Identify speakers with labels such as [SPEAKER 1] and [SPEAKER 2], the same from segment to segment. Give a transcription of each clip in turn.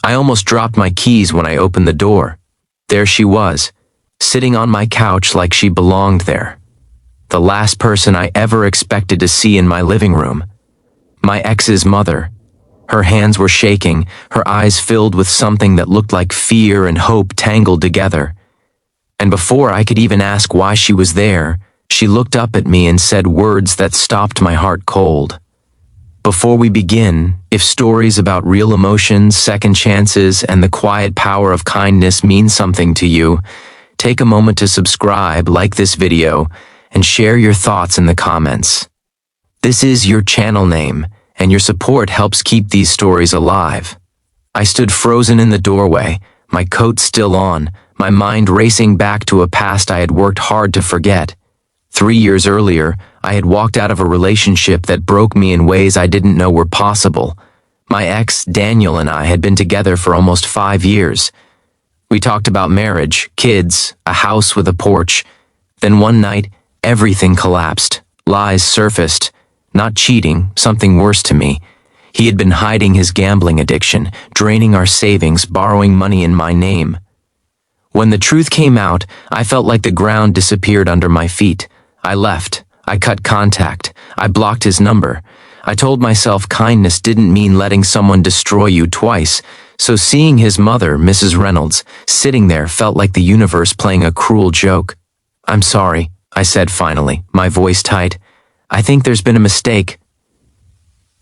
[SPEAKER 1] I almost dropped my keys when I opened the door. There she was, sitting on my couch like she belonged there. The last person I ever expected to see in my living room. My ex's mother. Her hands were shaking, her eyes filled with something that looked like fear and hope tangled together. And before I could even ask why she was there, she looked up at me and said words that stopped my heart cold. Before we begin, if stories about real emotions, second chances, and the quiet power of kindness mean something to you, take a moment to subscribe, like this video, and share your thoughts in the comments. This is your channel name, and your support helps keep these stories alive. I stood frozen in the doorway, my coat still on, my mind racing back to a past I had worked hard to forget. 3 years earlier, I had walked out of a relationship that broke me in ways I didn't know were possible. My ex, Daniel, and I had been together for almost 5 years. We talked about marriage, kids, a house with a porch. Then one night, everything collapsed. Lies surfaced. Not cheating, something worse to me. He had been hiding his gambling addiction, draining our savings, borrowing money in my name. When the truth came out, I felt like the ground disappeared under my feet. I left. I cut contact. I blocked his number. I told myself kindness didn't mean letting someone destroy you twice, so seeing his mother, Mrs. Reynolds, sitting there felt like the universe playing a cruel joke. "I'm sorry," I said finally, my voice tight. "I think there's been a mistake."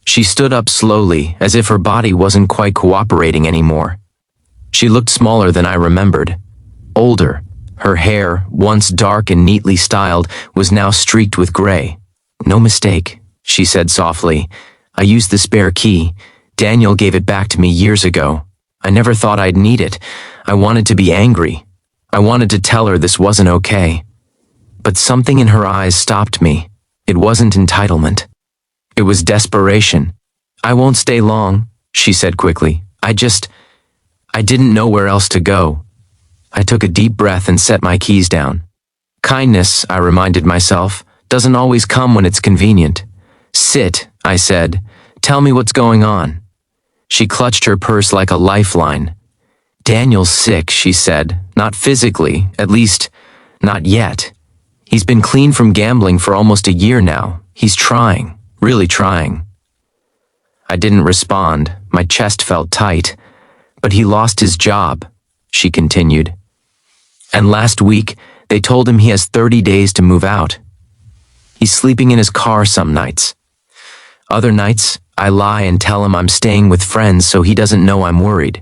[SPEAKER 1] She stood up slowly, as if her body wasn't quite cooperating anymore. She looked smaller than I remembered. Older. Her hair, once dark and neatly styled, was now streaked with gray. "No mistake," she said softly. "I used the spare key. Daniel gave it back to me years ago. I never thought I'd need it. I wanted to be angry. I wanted to tell her this wasn't okay. But something in her eyes stopped me. It wasn't entitlement. It was desperation. "I won't stay long," she said quickly. I didn't know where else to go." I took a deep breath and set my keys down. Kindness, I reminded myself, doesn't always come when it's convenient. "Sit," I said. "Tell me what's going on." She clutched her purse like a lifeline. "Daniel's sick," she said. "Not physically, at least, not yet. He's been clean from gambling for almost a year now. He's trying, really trying." I didn't respond. My chest felt tight. "But he lost his job," she continued. "And last week, they told him he has 30 days to move out. He's sleeping in his car some nights. Other nights, I lie and tell him I'm staying with friends so he doesn't know I'm worried."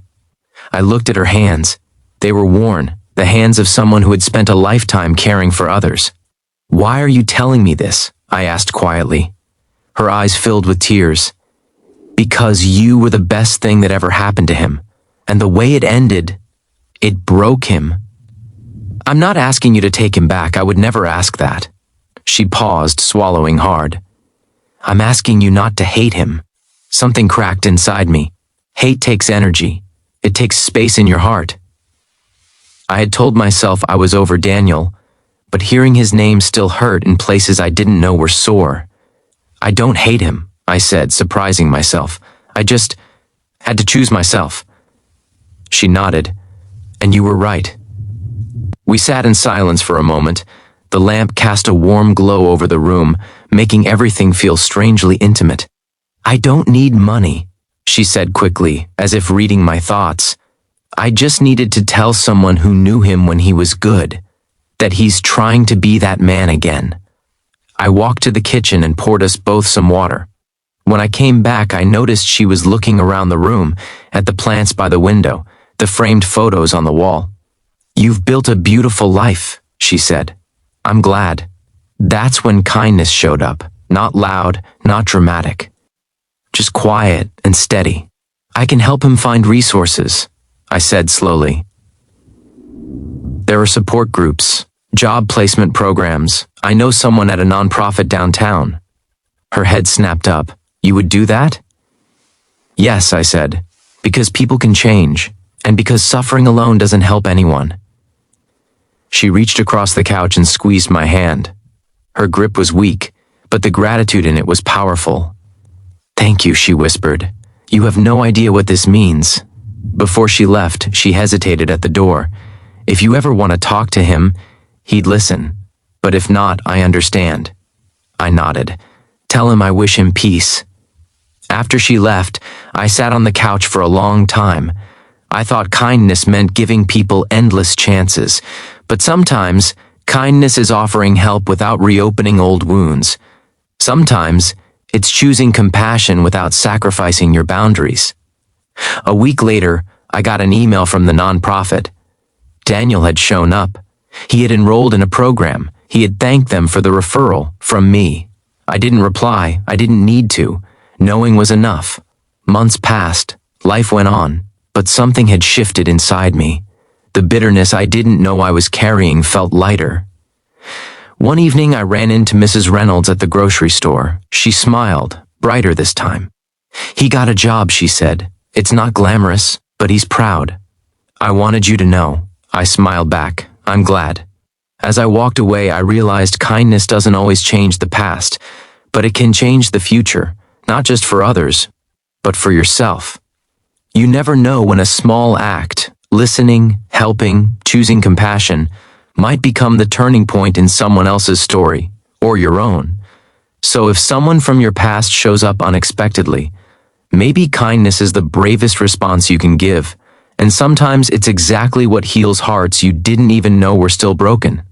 [SPEAKER 1] I looked at her hands. They were worn, the hands of someone who had spent a lifetime caring for others. "Why are you telling me this?" I asked quietly. Her eyes filled with tears. "Because you were the best thing that ever happened to him. And the way it ended, it broke him." "I'm not asking you to take him back. I would never ask that." She paused, swallowing hard. "I'm asking you not to hate him." Something cracked inside me. Hate takes energy. It takes space in your heart. I had told myself I was over Daniel, but hearing his name still hurt in places I didn't know were sore. "I don't hate him," I said, surprising myself. "I just had to choose myself." She nodded. "And you were right." We sat in silence for a moment. The lamp cast a warm glow over the room, making everything feel strangely intimate. "I don't need money," she said quickly, as if reading my thoughts. "I just needed to tell someone who knew him when he was good, that he's trying to be that man again." I walked to the kitchen and poured us both some water. When I came back, I noticed she was looking around the room, at the plants by the window, the framed photos on the wall. "You've built a beautiful life," she said. "I'm glad." That's when kindness showed up, not loud, not dramatic. Just quiet and steady. "I can help him find resources," I said slowly. "There are support groups, job placement programs. I know someone at a nonprofit downtown." Her head snapped up. "You would do that?" "Yes," I said, "because people can change, and because suffering alone doesn't help anyone." She reached across the couch and squeezed my hand. Her grip was weak, but the gratitude in it was powerful. "Thank you," she whispered. "You have no idea what this means." Before she left, she hesitated at the door. If you ever want to talk to him, he'd listen. But if not, I understand. I nodded. Tell him I wish him peace. After she left, I sat on the couch for a long time. I thought kindness meant giving people endless chances, but sometimes kindness is offering help without reopening old wounds. Sometimes it's choosing compassion without sacrificing your boundaries. A week later, I got an email from the nonprofit. Daniel had shown up. He had enrolled in a program. He had thanked them for the referral from me. I didn't reply. I didn't need to. Knowing was enough. Months passed. Life went on. But something had shifted inside me. The bitterness I didn't know I was carrying felt lighter. One evening I ran into Mrs. Reynolds at the grocery store. She smiled, brighter this time. He got a job, she said. It's not glamorous, but he's proud. I wanted you to know. I smiled back. I'm glad. As I walked away, I realized kindness doesn't always change the past, but it can change the future, not just for others, but for yourself. You never know when a small act, listening, helping, choosing compassion, might become the turning point in someone else's story, or your own. So if someone from your past shows up unexpectedly, maybe kindness is the bravest response you can give, and sometimes it's exactly what heals hearts you didn't even know were still broken.